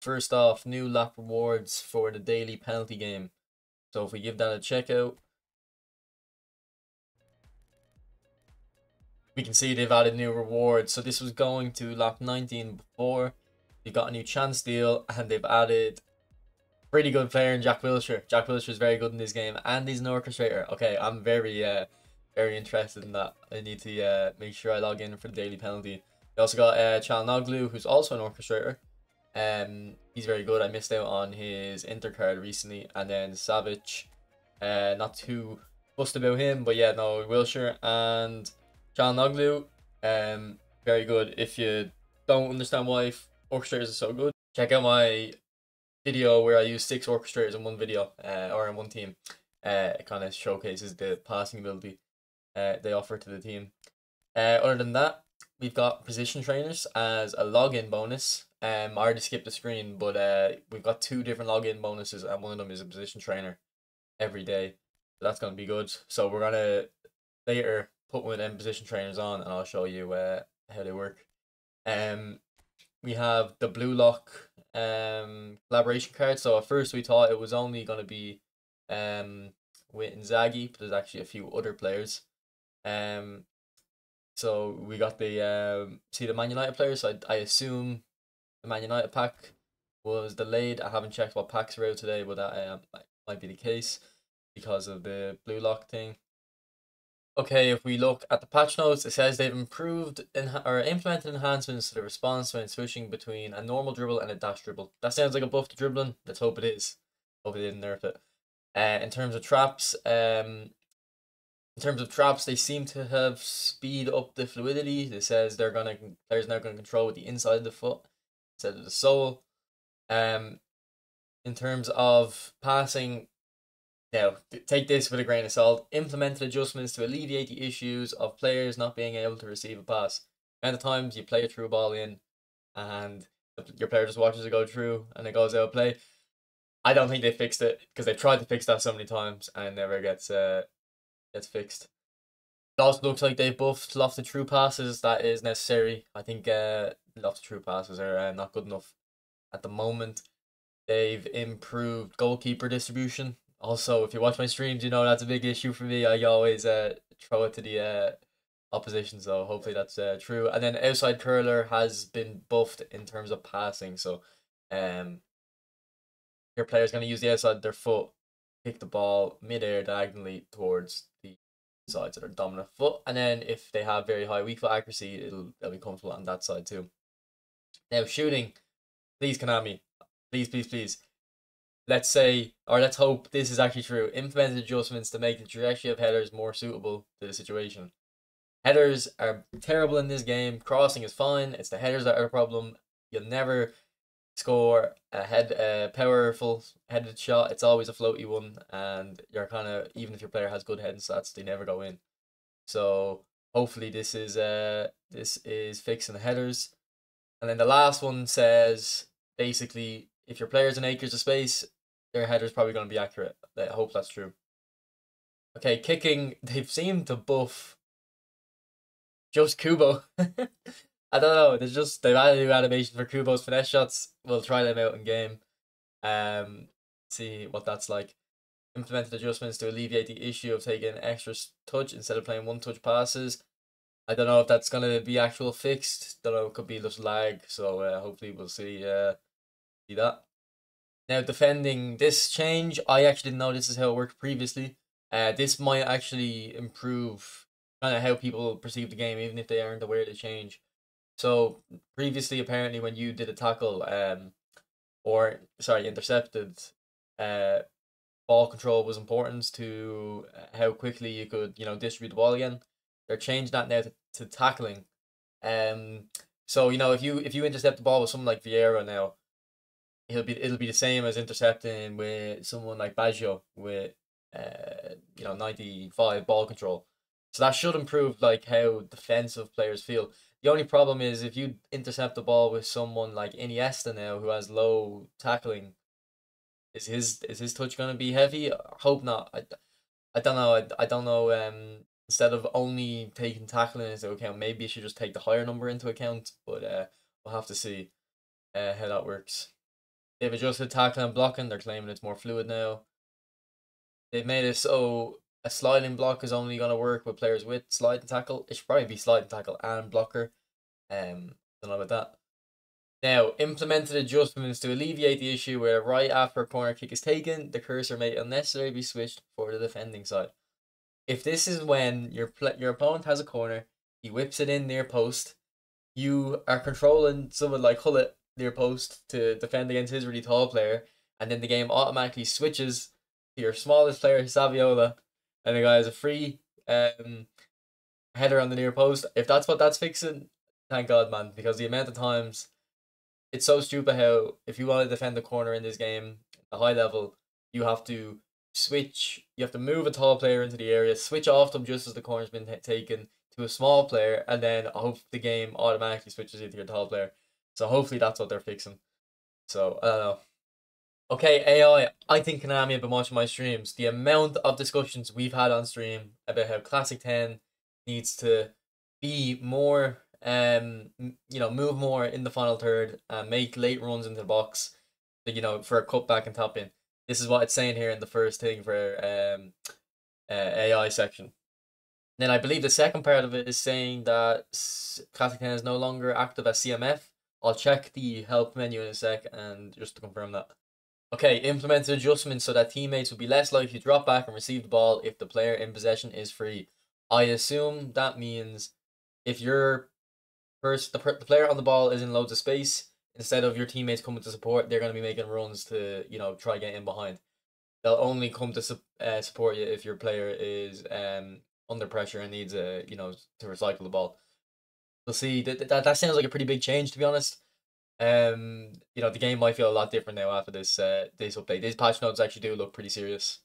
First off, new lap rewards for the daily penalty game. So if we give that a check out, we can see they've added new rewards. So this was going to lap 19 before. They got a new chance deal and they've added pretty good player in Jack Wilshere. Jack Wilshere is very good in this game and he's an orchestrator. Okay, I'm very interested in that. I need to make sure I log in for the daily penalty. We also got Çalhanoğlu, who's also an orchestrator. He's very good. I missed out on his Inter card recently, and then Savic. Not too fussed about him, but yeah, no, Wilshere and Çalhanoğlu. Very good. If you don't understand why orchestrators are so good, check out my video where I use 6 orchestrators in one video, or in one team. It kind of showcases the passing ability they offer to the team. Other than that, we've got position trainers as a login bonus. I already skipped the screen, but we've got 2 different login bonuses, and one of them is a position trainer every day. So that's gonna be good. So we're gonna later put one of them position trainers on, and I'll show you how they work. We have the Blue Lock collaboration card. So at first we thought it was only gonna be with Inzaghi, but there's actually a few other players. So we got the see the Man United players. So I assume the Man United pack was delayed. I haven't checked what packs are out today, but that might be the case because of the Blue Lock thing. Okay, if we look at the patch notes, it says they've improved or implemented enhancements to the response when switching between a normal dribble and a dash dribble. That sounds like a buff to dribbling. Let's hope it is. Hope they didn't nerf it. In terms of traps, they seem to have speed up the fluidity. It says players now gonna control with the inside of the foot instead of the sole. In terms of passing, now take this with a grain of salt. Implemented adjustments to alleviate the issues of players not being able to receive a pass. And the times you play a through ball in, and your player just watches it go through, and it goes out of play. I don't think they fixed it because they tried to fix that so many times and it never gets fixed. It also looks like they buffed lofted true passes. That is necessary. I think lofted true passes are not good enough at the moment. They've improved goalkeeper distribution. Also, if you watch my streams, you know that's a big issue for me. I always throw it to the opposition, so hopefully that's true. And then outside curler has been buffed in terms of passing. So your player's going to use the outside of their foot, kick the ball mid-air diagonally towards the sides of their dominant foot, and then if they have very high weak foot accuracy, they'll be comfortable on that side too. Now shooting, please Konami, please. Let's hope this is actually true. Implemented adjustments to make the trajectory of headers more suitable to the situation. Headers are terrible in this game. Crossing is fine. It's the headers that are the problem. You'll never score a powerful headed shot. It's always a floaty one, and you're kind of, even if your player has good heading stats, they never go in. So hopefully this is fixing the headers. And then the last one says basically if your player's in acres of space, their header's probably going to be accurate. I hope that's true. Okay, kicking, they've seemed to buff just Kubo. I don't know. They've added a new animation for Kubo's finesse shots. We'll try them out in game. See what that's like. Implemented adjustments to alleviate the issue of taking extra touch instead of playing one touch passes. I don't know if that's gonna be actual fixed. Don't know. It could be just lag. So hopefully we'll see that. Now defending this change, I actually didn't know this is how it worked previously. This might actually improve kind of how people perceive the game, even if they aren't aware of the change. So previously, apparently, when you did a tackle, intercepted, ball control was important to how quickly you could, distribute the ball again. They're changing that now to tackling. So if you intercept the ball with someone like Vieira now, it'll be the same as intercepting with someone like Baggio with 95 ball control. So that should improve like how defensive players feel. The only problem is if you intercept the ball with someone like Iniesta now, who has low tackling, is his touch gonna be heavy? I hope not. I don't know. I don't know. Instead of only taking tackling into account, maybe you should just take the higher number into account. But we'll have to see how that works. They've adjusted tackling and blocking. They're claiming it's more fluid now. They've made it so a sliding block is only going to work with players with sliding tackle. It should probably be sliding tackle and blocker. Don't know about that. Now, implemented adjustments to alleviate the issue where right after a corner kick is taken, the cursor may unnecessarily be switched for the defending side. If this is when your opponent has a corner, he whips it in near post, you are controlling someone like Hullet near post to defend against his really tall player, and then the game automatically switches to your smallest player, Saviola, and the guy has a free header on the near post. If that's what that's fixing, thank God, man, because the amount of times it's so stupid how if you want to defend the corner in this game, a high level, you have to switch. You have to move a tall player into the area, switch off them just as the corner's been taken to a small player, and then hope the game automatically switches into your tall player. So hopefully that's what they're fixing. So I don't know. Okay, AI. I think Konami have been watching my streams. The amount of discussions we've had on stream about how Classic 10 needs to be more, move more in the final third and make late runs into the box, for a cutback and top in. This is what it's saying here in the first thing for AI section. Then I believe the second part of it is saying that Classic 10 is no longer active as CMF. I'll check the help menu in a sec and just to confirm that. Okay, implemented adjustments so that teammates will be less likely to drop back and receive the ball if the player in possession is free. I assume that means if the player on the ball is in loads of space, instead of your teammates coming to support, they're going to be making runs to try get in behind. They'll only come to support you if your player is under pressure and needs to recycle the ball. We'll see. That sounds like a pretty big change, to be honest. The game might feel a lot different now after this update. These patch notes actually do look pretty serious.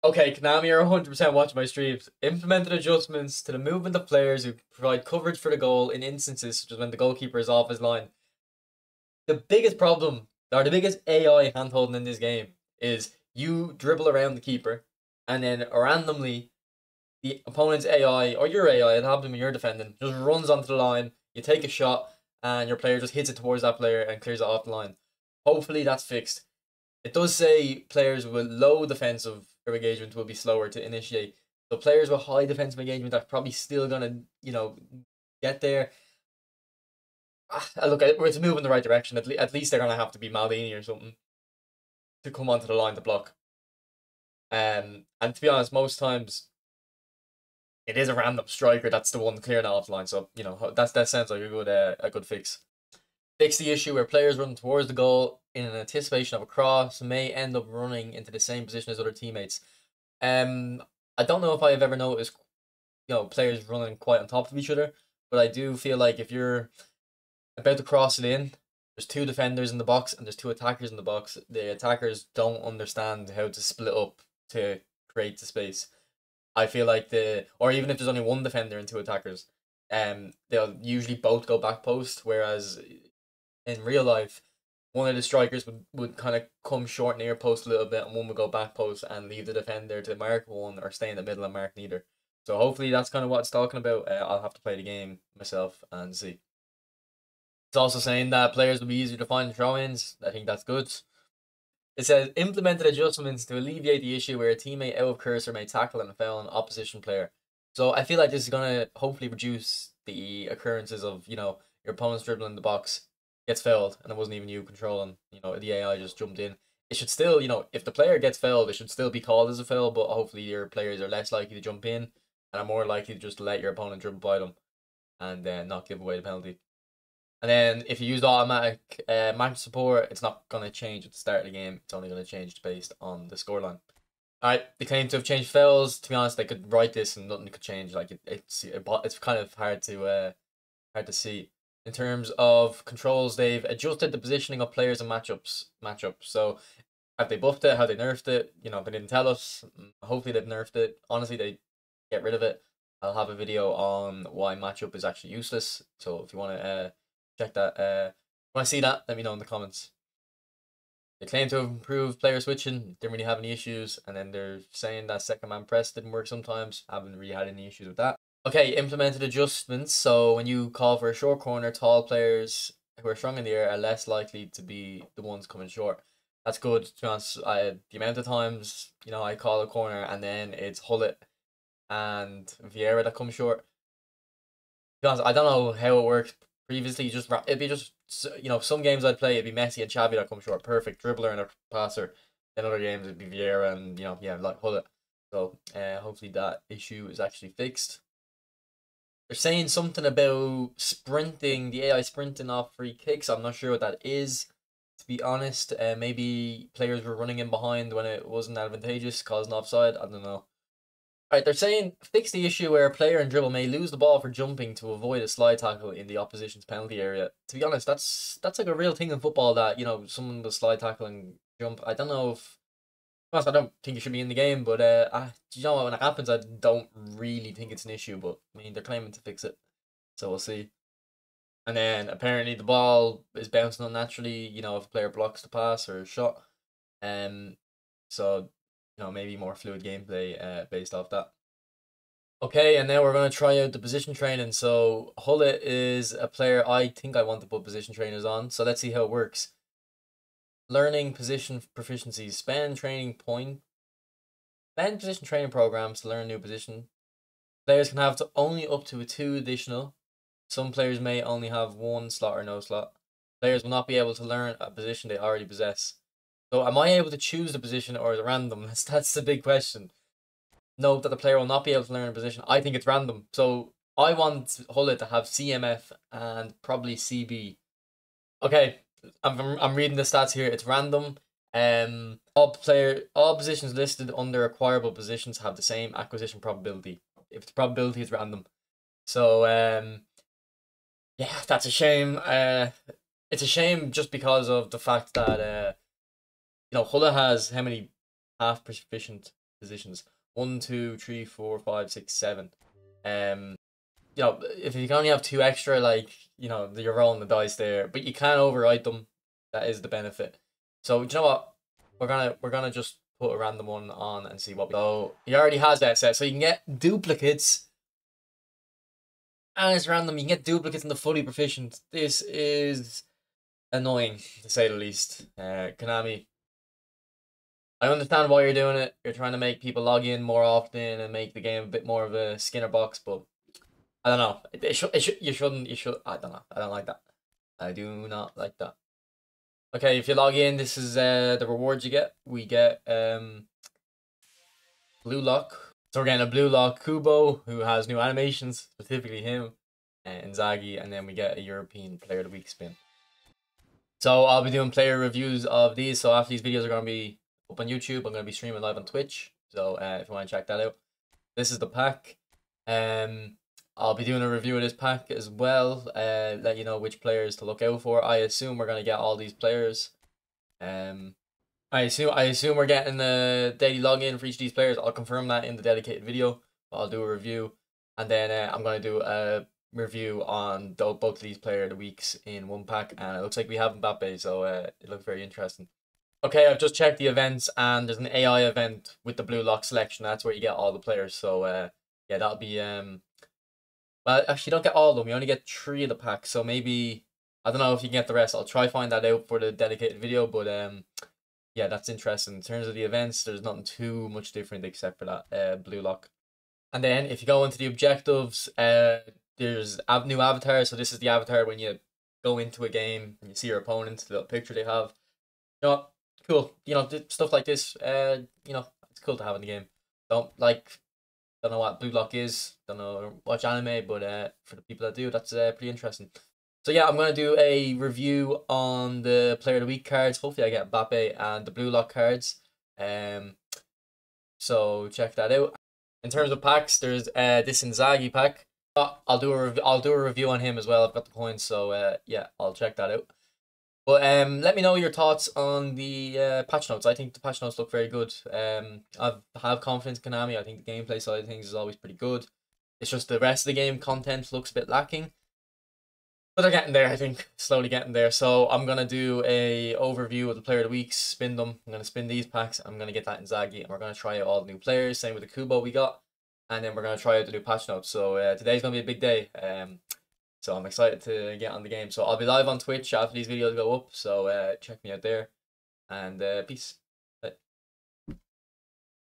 Okay, Konami are 100% watching my streams. Implemented adjustments to the movement of players who provide coverage for the goal in instances such as when the goalkeeper is off his line. The biggest problem, or the biggest AI handholding in this game, is you dribble around the keeper, and then randomly, the opponent's AI, or your AI, it happens when you're defending, just runs onto the line, you take a shot, and your player just hits it towards that player and clears it off the line. Hopefully that's fixed. It does say players with low defensive engagement will be slower to initiate. So players with high defensive engagement are probably still gonna, get there. Look, it's moving in the right direction. At least they're gonna have to be Maldini or something to come onto the line to block. And to be honest, most times it is a random striker that's the one clearing off the line. So that sounds like a good fix. Fix the issue where players running towards the goal in an anticipation of a cross may end up running into the same position as other teammates. I don't know if I have ever noticed, players running quite on top of each other, but I do feel like if you're about to cross it in, there's two defenders in the box and there's two attackers in the box. The attackers don't understand how to split up to create the space. I feel like or even if there's only one defender and two attackers, they'll usually both go back post, whereas in real life, one of the strikers would kind of come short near post a little bit and one would go back post and leave the defender to mark one or stay in the middle and mark neither. So hopefully that's kind of what it's talking about. I'll have to play the game myself and see. It's also saying that players will be easier to find throw-ins. I think that's good. It says implemented adjustments to alleviate the issue where a teammate out of cursor may tackle and foul an opposition player. So I feel like this is gonna hopefully reduce the occurrences of your opponent's dribbling the box, gets fouled, and it wasn't even you controlling. The AI just jumped in. It should still, if the player gets fouled, it should still be called as a foul, but hopefully your players are less likely to jump in and are more likely to just let your opponent dribble by them and not give away the penalty. And then if you use automatic match support, it's not going to change at the start of the game. It's only going to change based on the scoreline. Alright, they claim to have changed fouls. To be honest, they could write this and nothing could change. Like it's kind of hard to see. In terms of controls, they've adjusted the positioning of players and matchups. So have they buffed it? Have they nerfed it? They didn't tell us. Hopefully they've nerfed it. Honestly, they get rid of it. I'll have a video on why matchup is actually useless. So if you want to check that, when I see that, let me know in the comments. They claim to have improved player switching, didn't really have any issues, and then they're saying that second man press didn't work sometimes, haven't really had any issues with that. Okay, implemented adjustments, so when you call for a short corner, tall players who are strong in the air are less likely to be the ones coming short. That's good. To be honest, the amount of times I call a corner and then it's Hullet and Vieira that come short. To be honest, I don't know how it works previously. It'd be just some games I'd play it'd be Messi and Xavi that come short, perfect dribbler and a passer. Then other games it'd be Vieira and like Hullet. So hopefully that issue is actually fixed. They're saying something about sprinting, the AI sprinting off free kicks. I'm not sure what that is, to be honest. Maybe players were running in behind when it wasn't advantageous, causing offside. I don't know. Alright, they're saying fix the issue where a player in dribble may lose the ball for jumping to avoid a slide tackle in the opposition's penalty area. To be honest, that's like a real thing in football that, someone will slide tackle and jump. I don't know if I don't think it should be in the game, but when it happens, I don't really think it's an issue. But I mean, they're claiming to fix it, so we'll see. And then apparently the ball is bouncing unnaturally. If a player blocks the pass or shot, so maybe more fluid gameplay based off that. Okay, and now we're gonna try out the position training. So Hullet is a player I think I want to put position trainers on. So let's see how it works. Learning position proficiencies. Spend position training programs to learn a new position. Players can have only up to 2 additional. Some players may only have 1 slot or no slot. Players will not be able to learn a position they already possess. So am I able to choose the position or is it random? That's the big question. Note that the player will not be able to learn a position. I think it's random. So I want Hullet to have CMF and probably CB. Okay. I'm reading the stats here. It's random. All positions listed under acquirable positions have the same acquisition probability. If the probability is random, so yeah, that's a shame. It's a shame just because of the fact that Hullet has how many half proficient positions? 1, 2, 3, 4, 5, 6, 7. If you can only have 2 extra, you're rolling the dice there, but you can't overwrite them. That is the benefit. So you know what? We're gonna just put a random one on and see what we. So he already has that set, so you can get duplicates, and it's random. You can get duplicates in the fully proficient. This is annoying to say the least. Konami, I understand why you're doing it. You're trying to make people log in more often and make the game a bit more of a Skinner box, but I don't know. You should. I don't know. I don't like that. I do not like that. Okay, if you log in, this is the rewards you get. We get Blue Lock. So we're getting a Blue Lock Kubo, who has new animations, specifically him, and Inzaghi, and then we get a European Player of the Week spin. So I'll be doing player reviews of these. So after these videos are going to be up on YouTube, I'm going to be streaming live on Twitch. So if you want to check that out. This is the pack. I'll be doing a review of this pack as well. Let you know which players to look out for. I assume we're gonna get all these players. I assume we're getting the daily login for each of these players. I'll confirm that in the dedicated video. I'll do a review, and then I'm gonna do a review on both of these player of the weeks in one pack. And it looks like we have Mbappe, so it looks very interesting. Okay, I've just checked the events, and there's an AI event with the Blue Lock selection. That's where you get all the players. So yeah, that'll be Well, actually, you don't get all of them. You only get 3 of the pack. So maybe I don't know if you can get the rest. I'll try find that out for the dedicated video. But yeah, that's interesting. In terms of the events, there's nothing too much different except for that Blue Lock. And then if you go into the objectives, there's new avatar. So this is the avatar when you go into a game and you see your opponent, the little picture they have. Cool. Stuff like this. It's cool to have in the game. Don't know what Blue Lock is. Don't know watch anime, but for the people that do, that's pretty interesting. So yeah, I'm gonna do a review on the Player of the Week cards. Hopefully, I get Mbappe and the Blue Lock cards. So check that out. In terms of packs, there's this Inzaghi pack. I'll do a review on him as well. I've got the coins, so yeah, I'll check that out. But let me know your thoughts on the patch notes. I think the patch notes look very good. I have confidence in Konami. I think the gameplay side of things is always pretty good. It's just the rest of the game content looks a bit lacking. But they're getting there, I think. Slowly getting there. So I'm going to do a overview of the Player of the Week, spin them. I'm going to spin these packs. I'm going to get that Inzaghi. And we're going to try out all the new players. Same with the Kubo we got. And then we're going to try out the new patch notes. So today's going to be a big day. So I'm excited to get on the game. So I'll be live on Twitch after these videos go up. So check me out there, and peace.